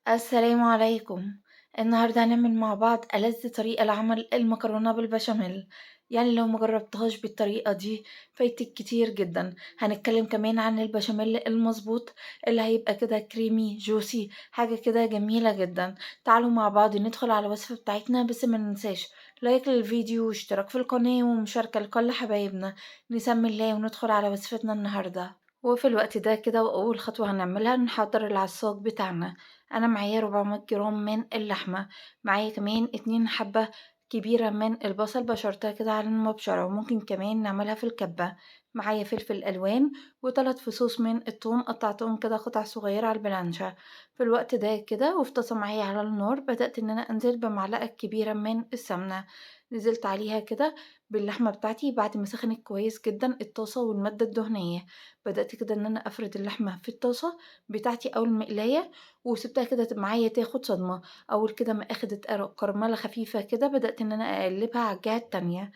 السلام عليكم. النهاردة هنعمل مع بعض ألذ طريقة لعمل المكرونة بالبشاميل. يعني لو مجربتهاش بالطريقة دي فايتك كتير جدا. هنتكلم كمان عن البشاميل المظبوط اللي هيبقى كده كريمي جوسي، حاجة كده جميلة جدا. تعالوا مع بعض ندخل على الوصفة بتاعتنا، بس ما ننساش لايك للفيديو واشتراك في القناة ومشاركة لكل حبايبنا. نسمي الله وندخل على وصفتنا النهاردة. وفي الوقت ده كده، وأول خطوة هنعملها نحضر العصاج بتاعنا. أنا معايا 400 جرام من اللحمة، معايا كمان 2 حبة كبيرة من البصل بشرتها كده على المبشرة، وممكن كمان نعملها في الكبة. معايا فلفل ألوان و3 فصوص من الثوم قطعتهم كده قطع صغيرة على البلانشة. في الوقت ده كده وفي طاسة معايا على النار بدأت إن أنا أنزل بمعلقة كبيرة من السمنة. نزلت عليها كده باللحمة بتاعتي بعد ما سخنت كويس جدا الطاسة والمادة الدهنية. بدأت كده إن أنا أفرد اللحمة في الطاسة بتاعتي أو المقلاية، وسِبتها كده معايا تاخد صدمة. أول كده ما أخدت كرملة خفيفة كده بدأت إن أنا أقلّبها على الجهة التانية.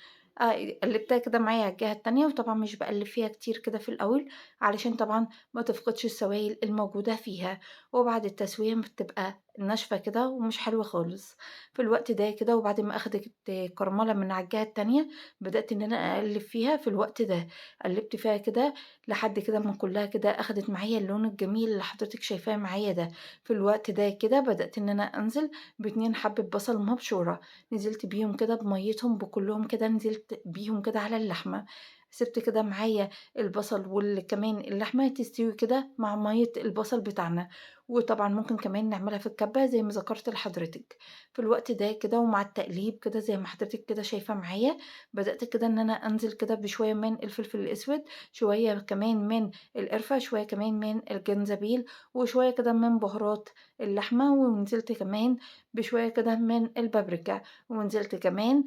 قلّبتها كده معايا على الجهة التانية، وطبعًا مش باقلّب فيها كتير كده في الأول، علشان طبعًا ما تفقدش السوايل الموجودة فيها، وبعد التسوية بتبقى ناشفة كده ومش حلوة خالص. في الوقت ده كده وبعد ما أخدت كرملة من على الجهة التانية، بدأت إن أنا أقلّب فيها في الوقت ده. قلّبت فيها كده لحد كده ما كلّها كده أخدت معايا اللون الجميل اللي حضرتِك شايفاه معايا ده. في الوقت ده كده بدأت إن أنا أنزل ب2 حبّة بصل مبشورة، نزلت بيهم كده بمَيّتهم بكلّهم كده، نزلت بيهم كده على اللحمة. سِبت كده معايا البصل كمان اللحمة تستوي كده مع مَيّة البصل بتاعنا، وطبعًا ممكن كمان نعملها في الكبة زي ما ذكرت لحضرتِك. في الوقت ده كده ومع التقليب كده زي ما حضرتِك كده شايفة معايا، بدأت كده إن أنا أنزل كده بشوية من الفلفل الأسود، شوية كمان من القرفة، شوية كمان من الجنزبيل، وشوية كده من بهارات اللحمة، ونزلت كمان بشوية كده من البابريكا، ونزلت كمان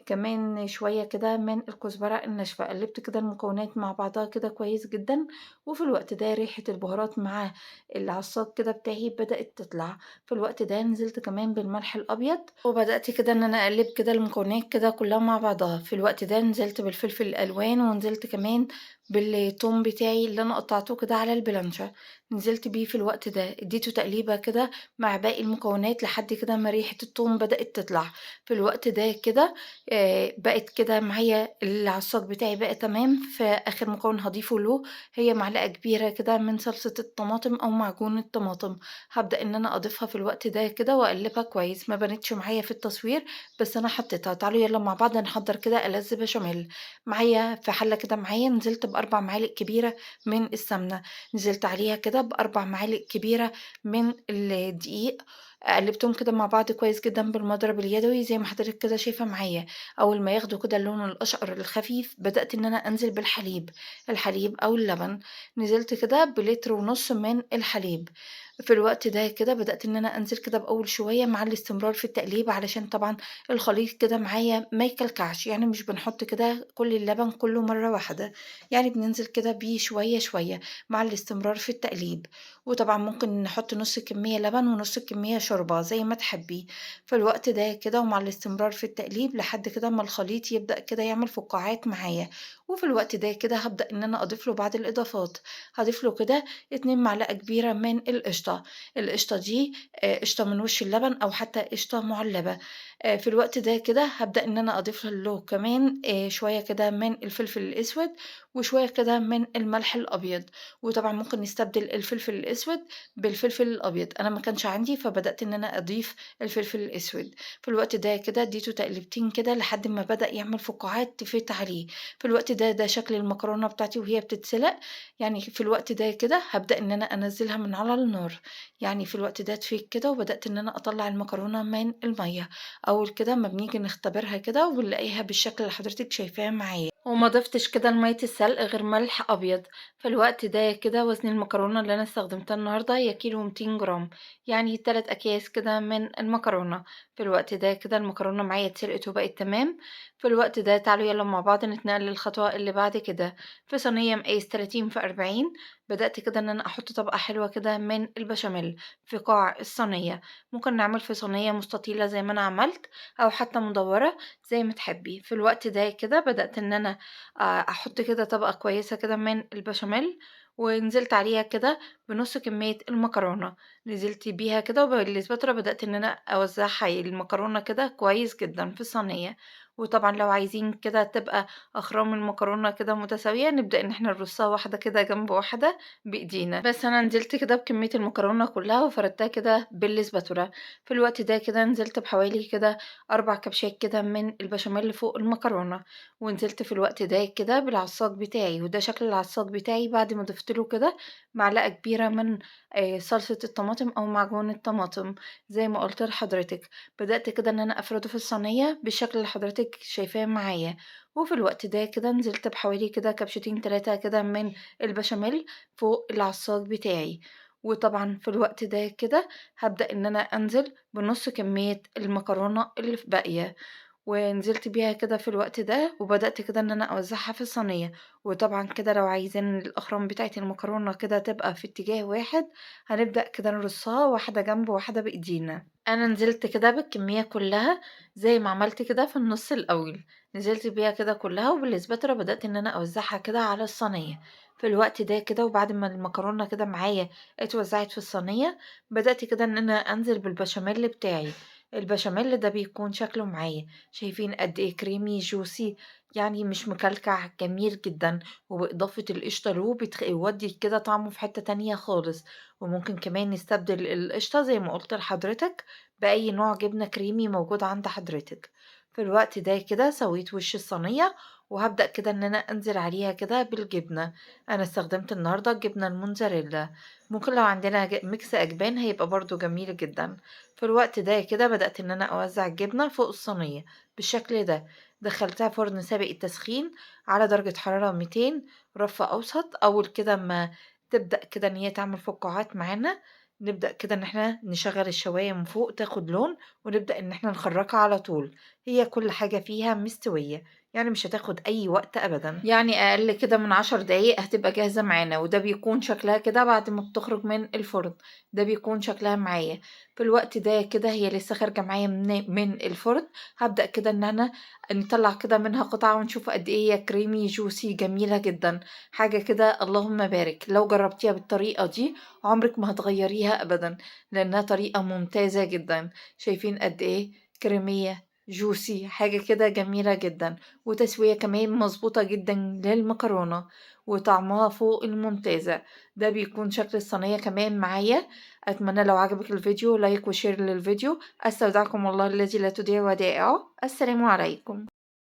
كمان شوية كده من الكزبرة الناشفة. قلبت كده المكونات مع بعضها كده كويس جدًا، وفي الوقت ده ريحة البهارات مع العصاج كده بتاعي بدأت تطلع. في الوقت ده نزلت كمان بالملح الأبيض، وبدأت كده إن أنا أقلب كده المكونات كده كلها مع بعضها. في الوقت ده نزلت بالفلفل الألوان، ونزلت كمان بالثوم بتاعي اللي أنا قطعته كده على البلانشة، نزلت بيه في الوقت ده، اديته تقليبة كده مع باقي المكونات لحد كده ما ريحة الثوم بدأت تطلع. في الوقت ده كده بقت كده معايا العصاج بتاعي بقى تمام. فآخر مكون هاضيفه له هي معلقة كبيرة كده من صلصة الطماطم أو معجون الطماطم. هابدأ إن أنا أضيفها في الوقت ده كده وأقلبها كويس. ما بانتش معايا في التصوير بس أنا حطيتها. تعالوا يالّا مع بعض نحضّر كده ألذ بشاميل. معايا في حلة كده معايا نزلت ب4 معالق كبيرة من السمنة، نزلت عليها كده ب4 معالق كبيرة من الدقيق، قلّبتهم كده مع بعض كويس جدًا بالمضرب اليدوي زي ما حضرتِك كده شايفة معايا. أول ما ياخدوا كده اللون الأشقر الخفيف بدأت إن أنا أنزل بالحليب، الحليب أو اللبن. نزلت كده بلتر ونُص من الحليب. في الوقت ده كده بدأت إن أنا أنزل كده بأول شوية مع الاستمرار في التقليب علشان طبعًا الخليط كده معايا ما يكلكعش. يعني مش بنحط كده كل اللبن كله مرة واحدة، يعني بننزل كده بيه شوية شوية مع الاستمرار في التقليب. وطبعًا ممكن نحط نُص كمية لبن ونُص كمية شوربة زي ما تحبي. في الوقت ده كده ومع الاستمرار في التقليب لحد كده أمّا الخليط يبدأ كده يعمل فقاعات معايا. وفي الوقت ده كده هابدأ إن أنا أضيف له بعض الإضافات. هاضيف له كده 2 معلقة كبيرة من القشطة. القشطة دي قشطة من وش اللبن أو حتى قشطة مُعلبة. في الوقت ده كده هابدأ إن أنا أضيف له كمان شوية كده من الفلفل الأسود، وشوية كده من الملح الأبيض. وطبعًا ممكن نستبدل الفلفل الأسود بالفلفل الأبيض. أنا ما كانش عندي فبدأت إن أنا أضيف الفلفل الأسود. في الوقت ده كده اديته تقليبتين كده لحد ما بدأ يعمل فقاعات تفِيض عليه. في الوقت ده شكل المكرونة بتاعتي وهي بتتسلق. يعني في الوقت ده كده هابدأ إن أنا أنزّلها من على النار. يعني في الوقت ده تفِيض كده وبدأت إن أنا أطلّع المكرونة من المَيّة. أول كده أمّا بنيجي نختبرها كده وبنلاقيها بالشكل اللي حضرتِك شايفاه معايا، وما ضفتش كده لمَيّة السلق غير ملح أبيض. في الوقت ده كده وزن المكرونة اللي أنا استخدمتها النهارده هي كيلو و200 جرام، يعني 3 أكياس كده من المكرونة. في الوقت ده كده المكرونة معايا اتسلقت وبقت تمام. في الوقت ده تعالوا يالّا مع بعض نتنقل للخطوة اللي بعد كده. في صينية مقاس 30 في 40 بدأت كده إن أنا أحط طبقة حلوة كده من البشاميل في قاع الصينية. ممكن نعمل في صينية مستطيلة زي ما أنا عملت، أو حتى مدورة زي ما تحبي. في الوقت ده كده بدأت إن أنا أحط كده طبقة كويسة كده من البشاميل، ونزلت عليها كده بنُص كمية المكرونة، نزلت بيها كده وبالإسباتورا بدأت إن أنا أوزّعها المكرونة كده كويس جدًا في صينية، وطبعًا لو عايزين كده تبقى أخرام المكرونة كده متساوية، نبدأ إن إحنا نرصها واحدة كده جنب واحدة بإيدينا، بس أنا نزلت كده بكمية المكرونة كلّها وفردتها كده بالإسباتورا، في الوقت ده كده نزلت بحوالي كده 4 كبشات كده من البشاميل فوق المكرونة، ونزلت في الوقت ده كده بالعصاج بتاعي، وده شكل العصاج بتاعي بعد ما ضِفت له كده معلقة كبيرة من صلصة الطماطم أو معجون الطماطم زي ما قُلت لحضرتِك، بدأت كده إن أنا أفرده في الصينية بالشكل اللي حضرتِك شايفاه معايا، وفي الوقت ده كده نزلت بحوالي كده كبشتين 3 كده من البشاميل فوق العصاج بتاعي، وطبعًا في الوقت ده كده هابدأ إن أنا أنزل بنُص كمية المكرونة اللي باقية. ونزلت بيها كده في الوقت ده، وبدأت كده إن أنا أوزّعها في الصينية، وطبعًا كده لو عايزين الأخرام بتاعة المكرونة كده تبقى في اتجاه واحد، هنبدأ كده نرصها واحدة جنب واحدة بإيدينا. أنا نزلت كده بالكمية كلّها زي ما عملت كده في النُص الأول، نزلت بيها كده كلّها وبالإسباتورا بدأت إن أنا أوزّعها كده على الصينية. في الوقت ده كده وبعد ما المكرونة كده معايا اتوزّعت في الصينية، بدأت كده إن أنا أنزل بالبشاميل بتاعي. البشاميل ده بيكون شكله معايا شايفين قد إيه creamy juicy يعني مش مكلكع جميل جدًا، وبإضافة القشطة له يودّي كده طعمه في حتّة تانية خالص، وممكن كمان نستبدل القشطة زي ما قُلت لحضرتك بأي نوع جبنة كريمي موجود عند حضرتك. في الوقت ده كده سويت وش الصينية، وهابدأ كده إن أنا أنزل عليها كده بالجبنة، أنا استخدمت النهارده الجبنة الموتزاريلا، ممكن لو عندنا ميكس أجبان هيبقى برضه جميل جدًا. في الوقت ده كده بدأت إن أنا أوزّع الجبنة فوق الصينية بالشكل ده، دخّلتها فرن سابق التسخين على درجة حرارة 200 رف أوسط، أول كده أمّا تبدأ كده إن هي تعمل فقاعات معانا، نبدأ كده إن إحنا نشغّل الشواية من فوق تاخد لون، ونبدأ إن إحنا نخرّجها على طول، هي كل حاجة فيها مستوية، يعني مش هتاخد أي وقت أبدًا، يعني أقل كده من 10 دقايق هتبقى جاهزة معانا، وده بيكون شكلها كده بعد ما بتخرج من الفرن، ده بيكون شكلها معايا. في الوقت ده كده هي لسه خارجة معايا من الفرن، هابدأ كده إن أنا نطلّع كده منها قطعة ونشوف قد إيه هي creamy juicy جميلة جدًا، حاجة كده اللهم بارك، لو جرّبتيها بالطريقة دي عمرِك ما هتغيّريها أبدًا، لإنها طريقة ممتازة جدًا، شايفين قد إيه كريمية juicy حاجة كده جميلة جدًا، وتسوية كمان مضبوطة جدًا للمكرونة، وطعمها فوق الممتازة، ده بيكون شكل الصينية كمان معايا. أتمنى لو عجبك الفيديو لايك وشير للفيديو، أستودعكم الله الذي لا تضيع ودائعه، السلام عليكم.